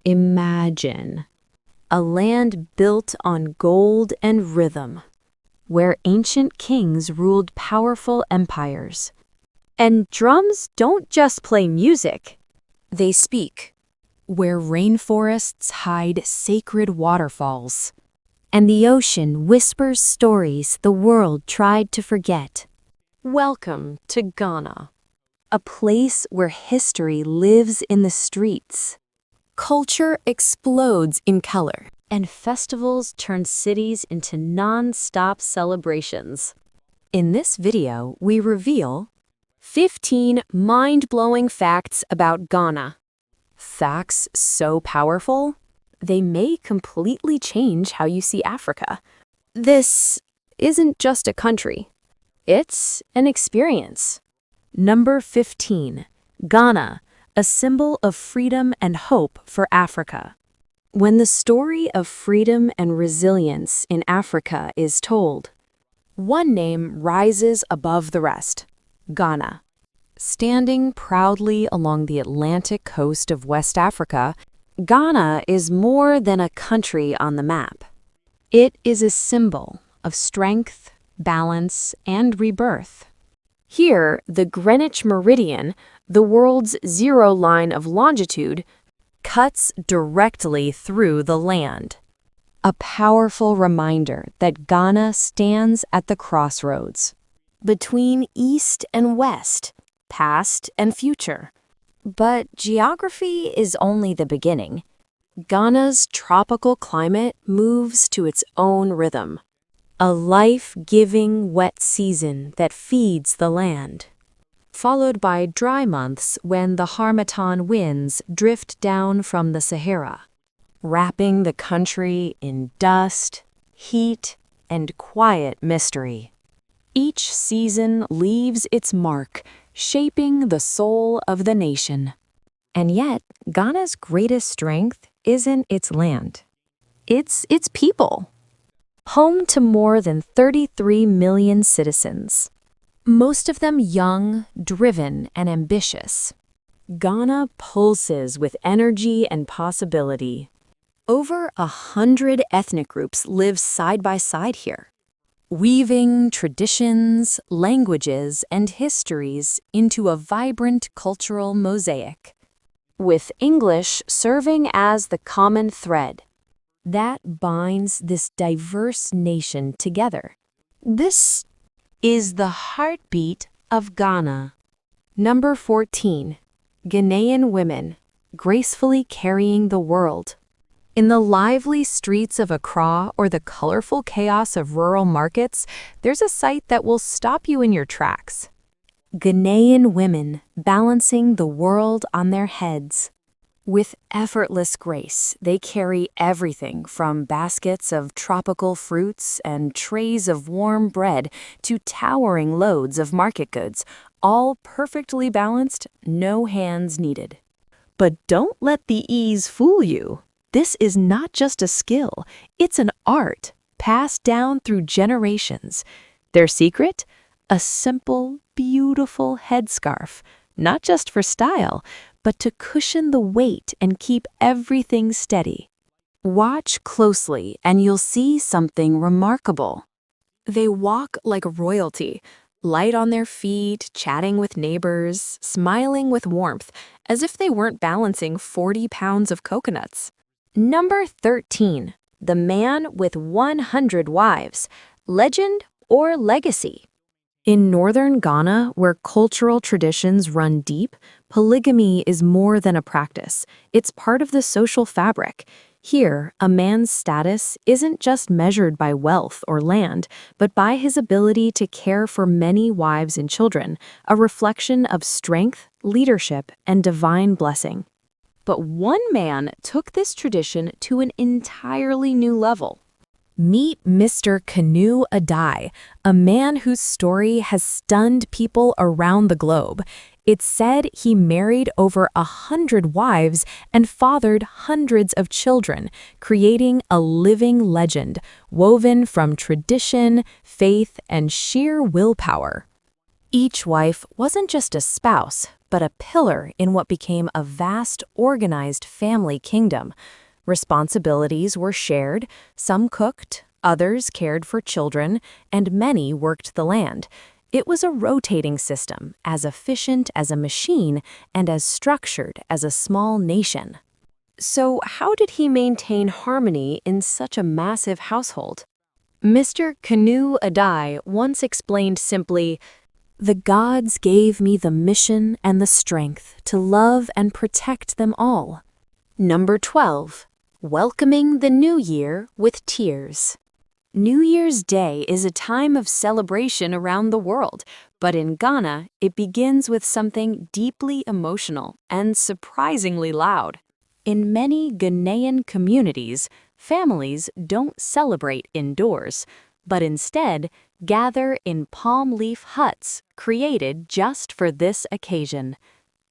Imagine a land built on gold and rhythm, where ancient kings ruled powerful empires. And drums don't just play music, they speak. Where rainforests hide sacred waterfalls, and the ocean whispers stories the world tried to forget. Welcome to Ghana, a place where history lives in the streets. Culture explodes in color, and festivals turn cities into non-stop celebrations. In this video, we reveal 15 mind-blowing facts about Ghana. Facts so powerful, they may completely change how you see Africa. This isn't just a country, it's an experience. Number 15, Ghana, a symbol of freedom and hope for Africa. When the story of freedom and resilience in Africa is told, one name rises above the rest: Ghana. Standing proudly along the Atlantic coast of West Africa, Ghana is more than a country on the map. It is a symbol of strength, balance, and rebirth. Here, the Greenwich Meridian, the world's zero line of longitude, cuts directly through the land. A powerful reminder that Ghana stands at the crossroads between East and West, past and future. But geography is only the beginning. Ghana's tropical climate moves to its own rhythm, a life-giving wet season that feeds the land, followed by dry months when the harmattan winds drift down from the Sahara, wrapping the country in dust, heat, and quiet mystery. Each season leaves its mark, shaping the soul of the nation. And yet, Ghana's greatest strength isn't its land. It's its people. Home to more than 33 million citizens, most of them young, driven, and ambitious. Ghana pulses with energy and possibility. Over 100 ethnic groups live side by side here, weaving traditions, languages, and histories into a vibrant cultural mosaic, with English serving as the common thread that binds this diverse nation together. This is the heartbeat of Ghana. Number 14, Ghanaian women, gracefully carrying the world. In the lively streets of Accra or the colorful chaos of rural markets, there's a sight that will stop you in your tracks. Ghanaian women balancing the world on their heads. With effortless grace, they carry everything from baskets of tropical fruits and trays of warm bread to towering loads of market goods, all perfectly balanced, no hands needed. But don't let the ease fool you. This is not just a skill, it's an art passed down through generations. Their secret? A simple, beautiful headscarf, not just for style, but to cushion the weight and keep everything steady. Watch closely and you'll see something remarkable. They walk like royalty, light on their feet, chatting with neighbors, smiling with warmth, as if they weren't balancing 40 pounds of coconuts. Number 13, the man with 100 wives, legend or legacy. In northern Ghana, where cultural traditions run deep, polygamy is more than a practice. It's part of the social fabric. Here, a man's status isn't just measured by wealth or land, but by his ability to care for many wives and children, a reflection of strength, leadership, and divine blessing. But one man took this tradition to an entirely new level. Meet Mr. Kanu Adai, a man whose story has stunned people around the globe. It's said he married over 100 wives and fathered hundreds of children, creating a living legend woven from tradition, faith, and sheer willpower. Each wife wasn't just a spouse, but a pillar in what became a vast, organized family kingdom. Responsibilities were shared, some cooked, others cared for children, and many worked the land. It was a rotating system, as efficient as a machine and as structured as a small nation. So, how did he maintain harmony in such a massive household? Mr. Kanu Adai once explained simply, "The gods gave me the mission and the strength to love and protect them all." Number 12. Welcoming the New Year with tears. New Year's Day is a time of celebration around the world, but in Ghana, it begins with something deeply emotional and surprisingly loud. In many Ghanaian communities, families don't celebrate indoors, but instead gather in palm leaf huts created just for this occasion.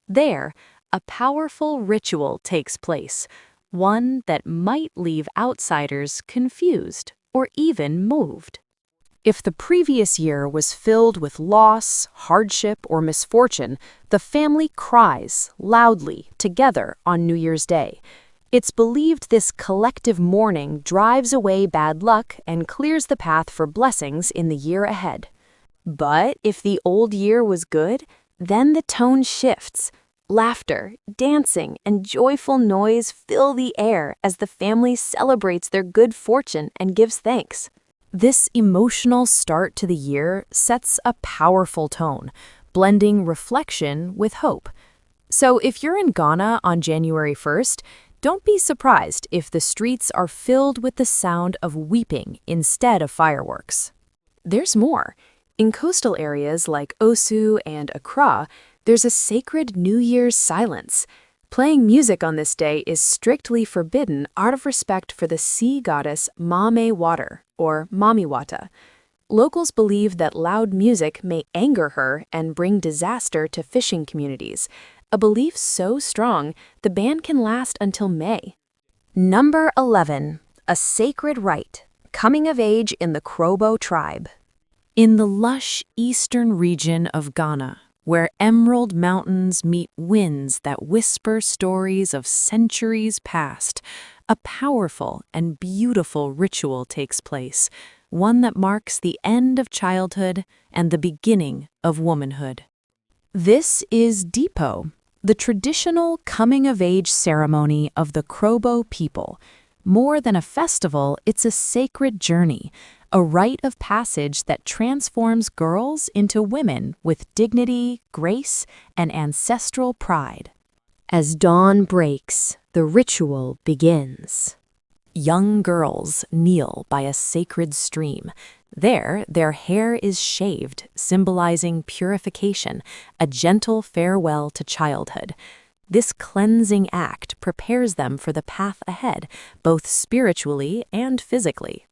There, a powerful ritual takes place, one that might leave outsiders confused or even moved. If the previous year was filled with loss, hardship, or misfortune, the family cries loudly together on New Year's Day. It's believed this collective mourning drives away bad luck and clears the path for blessings in the year ahead. But if the old year was good, then the tone shifts. Laughter, dancing, and joyful noise fill the air as the family celebrates their good fortune and gives thanks. This emotional start to the year sets a powerful tone, blending reflection with hope. So if you're in Ghana on January 1st, don't be surprised if the streets are filled with the sound of weeping instead of fireworks. There's more. In coastal areas like Osu and Accra, there's a sacred New Year's silence. Playing music on this day is strictly forbidden out of respect for the sea goddess Mame Water, or Mamiwata. Locals believe that loud music may anger her and bring disaster to fishing communities, a belief so strong the ban can last until May. Number 11. A sacred rite, coming of age in the Krobo tribe. In the lush eastern region of Ghana, where emerald mountains meet winds that whisper stories of centuries past, a powerful and beautiful ritual takes place, one that marks the end of childhood and the beginning of womanhood. This is Dipo, the traditional coming-of-age ceremony of the Krobo people. More than a festival, it's a sacred journey, a rite of passage that transforms girls into women with dignity, grace, and ancestral pride. As dawn breaks, the ritual begins. Young girls kneel by a sacred stream. There, their hair is shaved, symbolizing purification, a gentle farewell to childhood. This cleansing act prepares them for the path ahead, both spiritually and physically.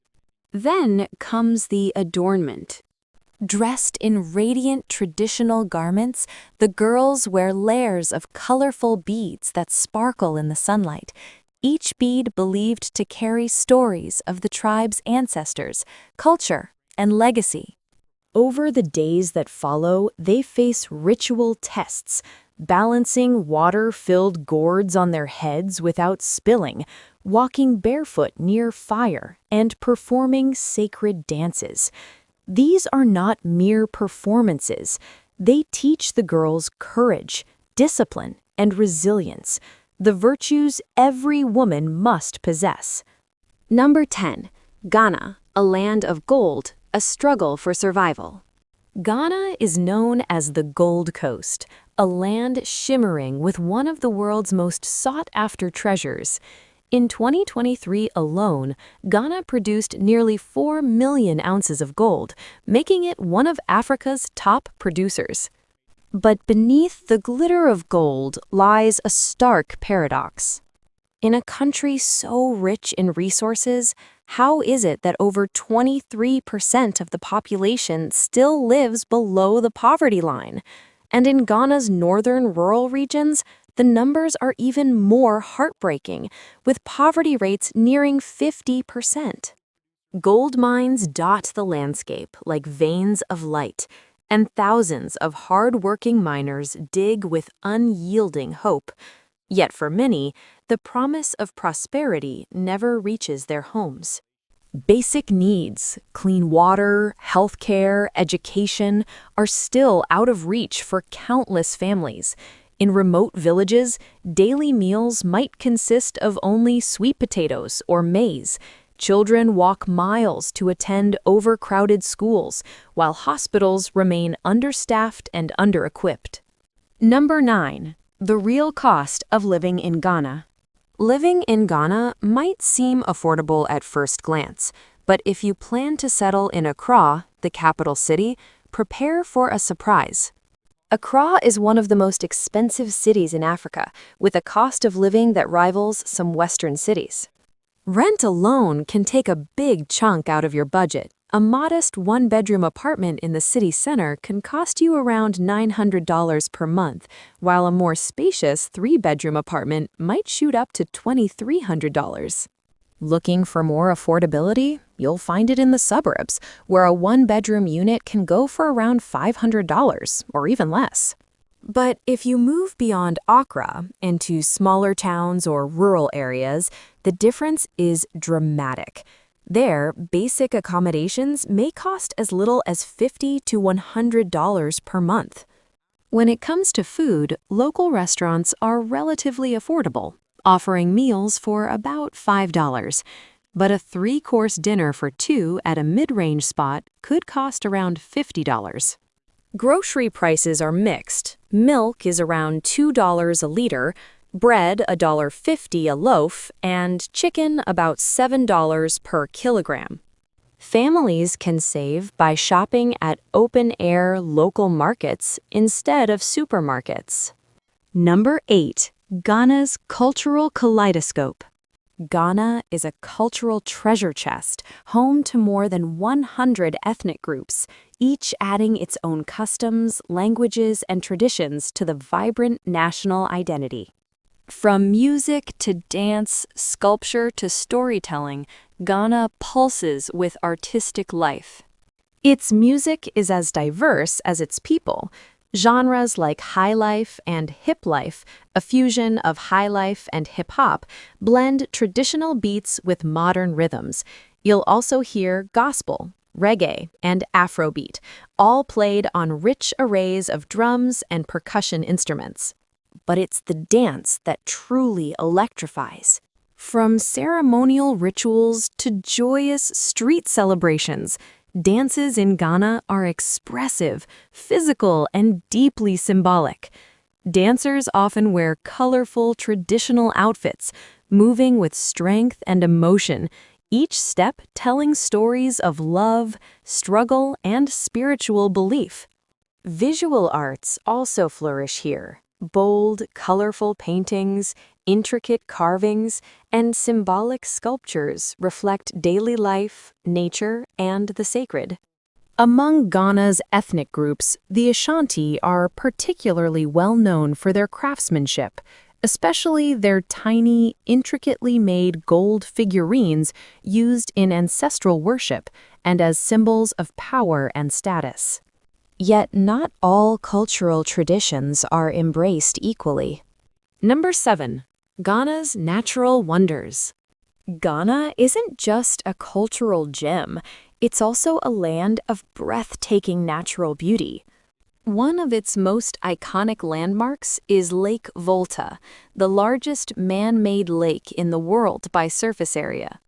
Then comes the adornment. Dressed in radiant traditional garments, the girls wear layers of colorful beads that sparkle in the sunlight, each bead believed to carry stories of the tribe's ancestors, culture, and legacy. Over the days that follow, they face ritual tests, balancing water-filled gourds on their heads without spilling, walking barefoot near fire, and performing sacred dances. These are not mere performances. They teach the girls courage, discipline, and resilience, the virtues every woman must possess. Number 10. Ghana, a land of gold, a struggle for survival. Ghana is known as the Gold Coast, a land shimmering with one of the world's most sought-after treasures. In 2023 alone, Ghana produced nearly 4 million ounces of gold, making it one of Africa's top producers. But beneath the glitter of gold lies a stark paradox. In a country so rich in resources, how is it that over 23% of the population still lives below the poverty line? And in Ghana's northern rural regions, the numbers are even more heartbreaking, with poverty rates nearing 50%. Gold mines dot the landscape like veins of light. and thousands of hard-working miners dig with unyielding hope. Yet for many, the promise of prosperity never reaches their homes. Basic needs, clean water, healthcare, education, are still out of reach for countless families. In remote villages, daily meals might consist of only sweet potatoes or maize. Children walk miles to attend overcrowded schools, while hospitals remain understaffed and under-equipped. Number 9. The real cost of living in Ghana. Living in Ghana might seem affordable at first glance, but if you plan to settle in Accra, the capital city, prepare for a surprise. Accra is one of the most expensive cities in Africa, with a cost of living that rivals some Western cities. Rent alone can take a big chunk out of your budget. A modest one-bedroom apartment in the city center can cost you around $900 per month, while a more spacious three-bedroom apartment might shoot up to $2,300. Looking for more affordability? You'll find it in the suburbs, where a one-bedroom unit can go for around $500 or even less. But if you move beyond Accra into smaller towns or rural areas, the difference is dramatic. There, basic accommodations may cost as little as $50 to $100 per month. When it comes to food, local restaurants are relatively affordable, offering meals for about $5. But a three-course dinner for two at a mid-range spot could cost around $50. Grocery prices are mixed. Milk is around $2 a liter, bread $1.50 a loaf, and chicken about $7 per kilogram. Families can save by shopping at open-air local markets instead of supermarkets. Number 8. Ghana's cultural kaleidoscope. Ghana is a cultural treasure chest, home to more than 100 ethnic groups, each adding its own customs, languages, and traditions to the vibrant national identity. From music to dance, sculpture to storytelling, Ghana pulses with artistic life. Its music is as diverse as its people. Genres like highlife and hiplife, a fusion of highlife and hip-hop, blend traditional beats with modern rhythms. You'll also hear gospel, reggae, and Afrobeat, all played on rich arrays of drums and percussion instruments. But it's the dance that truly electrifies. From ceremonial rituals to joyous street celebrations, dances in Ghana are expressive, physical, and deeply symbolic. Dancers often wear colorful traditional outfits, moving with strength and emotion, each step telling stories of love, struggle, and spiritual belief. Visual arts also flourish here. Bold, colorful paintings, intricate carvings, and symbolic sculptures reflect daily life, nature, and the sacred. Among Ghana's ethnic groups, the Ashanti are particularly well known for their craftsmanship, especially their tiny, intricately made gold figurines used in ancestral worship and as symbols of power and status. Yet not all cultural traditions are embraced equally. Number 7. Ghana's natural wonders. Ghana isn't just a cultural gem, it's also a land of breathtaking natural beauty. One of its most iconic landmarks is Lake Volta, the largest man-made lake in the world by surface area.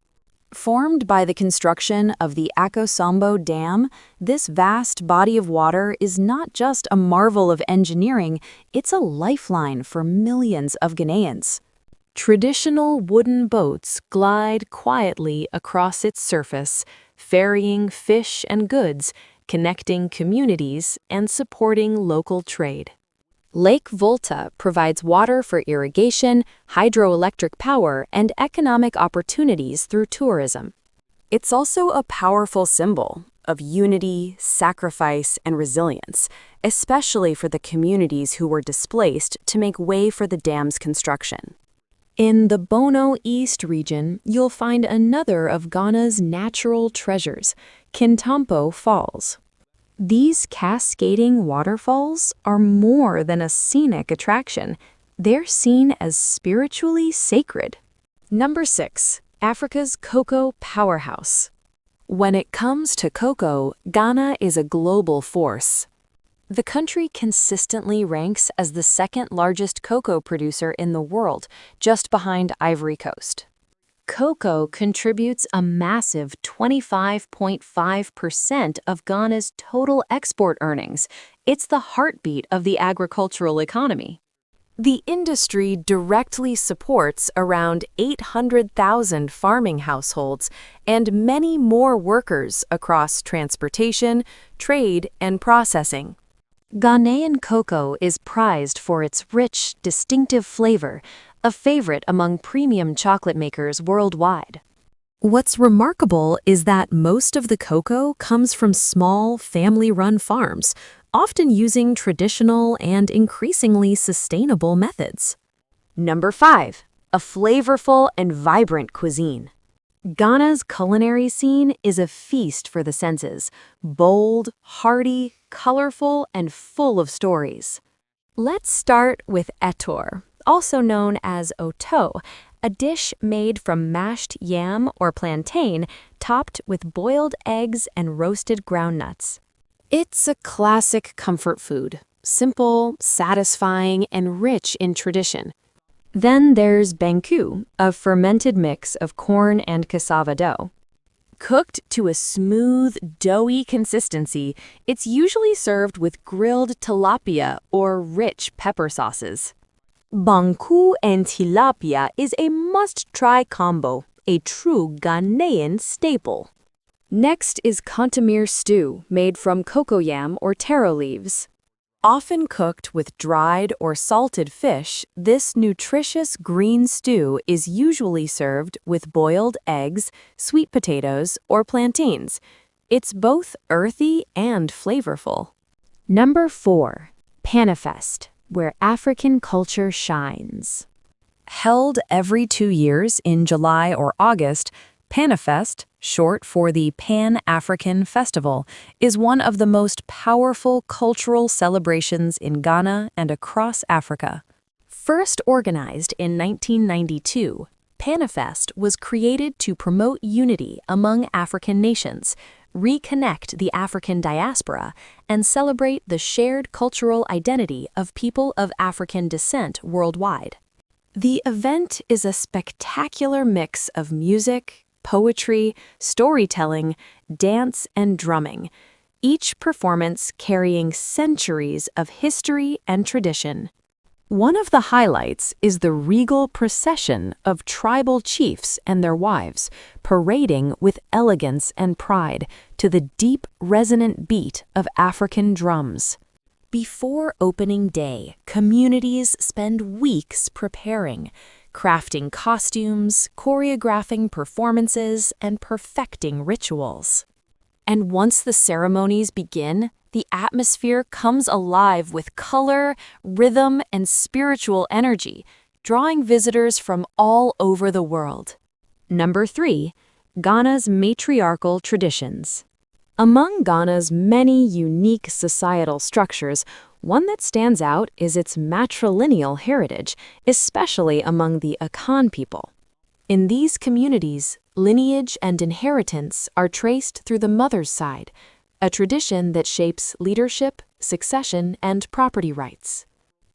Formed by the construction of the Akosombo Dam, this vast body of water is not just a marvel of engineering, it's a lifeline for millions of Ghanaians. Traditional wooden boats glide quietly across its surface, ferrying fish and goods, connecting communities, and supporting local trade. Lake Volta provides water for irrigation, hydroelectric power, and economic opportunities through tourism. It's also a powerful symbol of unity, sacrifice, and resilience, especially for the communities who were displaced to make way for the dam's construction. In the Bono East region, you'll find another of Ghana's natural treasures, Kintampo Falls. These cascading waterfalls are more than a scenic attraction. They're seen as spiritually sacred. Number 6. Africa's cocoa powerhouse. When it comes to cocoa, Ghana is a global force. The country consistently ranks as the second largest cocoa producer in the world, just behind Ivory Coast. Cocoa contributes a massive 25.5% of Ghana's total export earnings. It's the heartbeat of the agricultural economy. The industry directly supports around 800,000 farming households and many more workers across transportation, trade, and processing. Ghanaian cocoa is prized for its rich, distinctive flavor, a favorite among premium chocolate makers worldwide. What's remarkable is that most of the cocoa comes from small, family-run farms, often using traditional and increasingly sustainable methods. Number 5. A flavorful and vibrant cuisine. Ghana's culinary scene is a feast for the senses, bold, hearty, colorful, and full of stories. Let's start with etor, also known as oto, a dish made from mashed yam or plantain topped with boiled eggs and roasted groundnuts. It's a classic comfort food, simple, satisfying, and rich in tradition. Then there's banku, a fermented mix of corn and cassava dough. Cooked to a smooth, doughy consistency, it's usually served with grilled tilapia or rich pepper sauces. Banku and tilapia is a must-try combo, a true Ghanaian staple. Next is kontomire stew, made from cocoyam or taro leaves. Often cooked with dried or salted fish, this nutritious green stew is usually served with boiled eggs, sweet potatoes, or plantains. It's both earthy and flavorful. Number 4. Panafest, where African culture shines. Held every 2 years in July or August, Panafest, short for the Pan-African Festival, is one of the most powerful cultural celebrations in Ghana and across Africa. First organized in 1992, Panafest was created to promote unity among African nations, reconnect the African diaspora, and celebrate the shared cultural identity of people of African descent worldwide. The event is a spectacular mix of music, poetry, storytelling, dance, and drumming, each performance carrying centuries of history and tradition. One of the highlights is the regal procession of tribal chiefs and their wives, parading with elegance and pride to the deep, resonant beat of African drums. Before opening day, communities spend weeks preparing, crafting costumes, choreographing performances, and perfecting rituals. And once the ceremonies begin, the atmosphere comes alive with color, rhythm, and spiritual energy, drawing visitors from all over the world. Number 3. Ghana's matriarchal traditions. Among Ghana's many unique societal structures, one that stands out is its matrilineal heritage, especially among the Akan people. In these communities, lineage and inheritance are traced through the mother's side, a tradition that shapes leadership, succession, and property rights.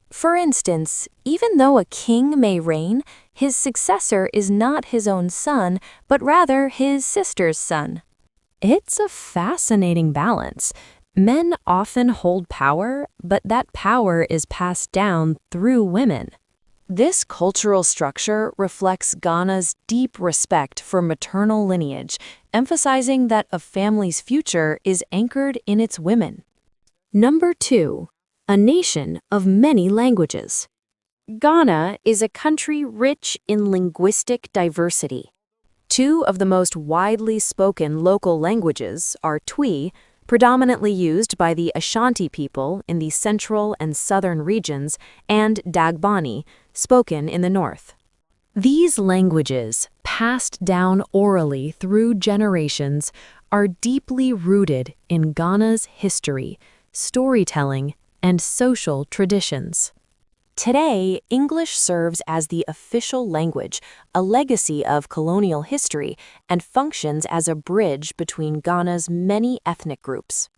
For instance, even though a king may reign, his successor is not his own son, but rather his sister's son. It's a fascinating balance. Men often hold power, but that power is passed down through women. This cultural structure reflects Ghana's deep respect for maternal lineage, emphasizing that a family's future is anchored in its women. Number 2. A nation of many languages. Ghana is a country rich in linguistic diversity. 2 of the most widely spoken local languages are Twi, predominantly used by the Ashanti people in the central and southern regions, and Dagbani, spoken in the north. These languages, passed down orally through generations, are deeply rooted in Ghana's history, storytelling, and social traditions. Today, English serves as the official language, a legacy of colonial history, and functions as a bridge between Ghana's many ethnic groups.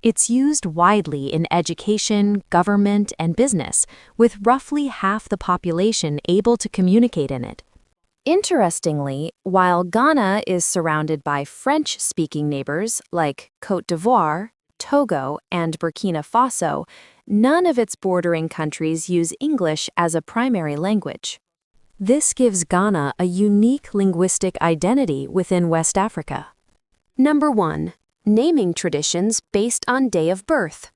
It's used widely in education, government, and business, with roughly half the population able to communicate in it. Interestingly, while Ghana is surrounded by French-speaking neighbors like Côte d'Ivoire, Togo, and Burkina Faso, none of its bordering countries use English as a primary language. This gives Ghana a unique linguistic identity within West Africa. Number 1. Naming traditions based on day of birth.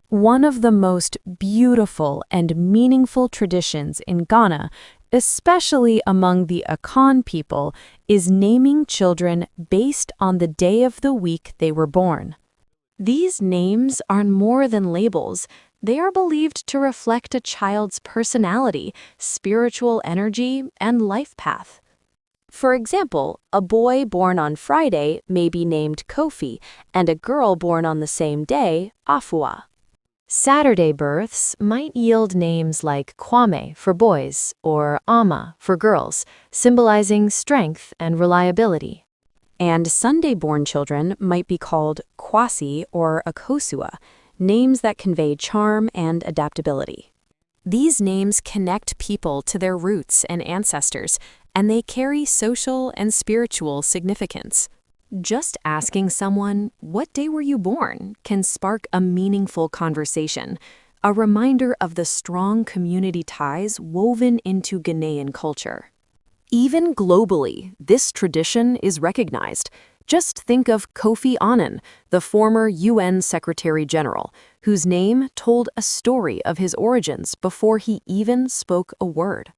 One of the most beautiful and meaningful traditions in Ghana, especially among the Akan people, is naming children based on the day of the week they were born. These names are more than labels. They are believed to reflect a child's personality, spiritual energy, and life path. For example, a boy born on Friday may be named Kofi, and a girl born on the same day, Afua. Saturday births might yield names like Kwame for boys or Ama for girls, symbolizing strength and reliability. And Sunday-born children might be called Kwasi or Akosua, names that convey charm and adaptability. These names connect people to their roots and ancestors, and they carry social and spiritual significance. Just asking someone, "What day were you born?" can spark a meaningful conversation, a reminder of the strong community ties woven into Ghanaian culture. Even globally, this tradition is recognized. Just think of Kofi Annan, the former UN Secretary General, whose name told a story of his origins before he even spoke a word.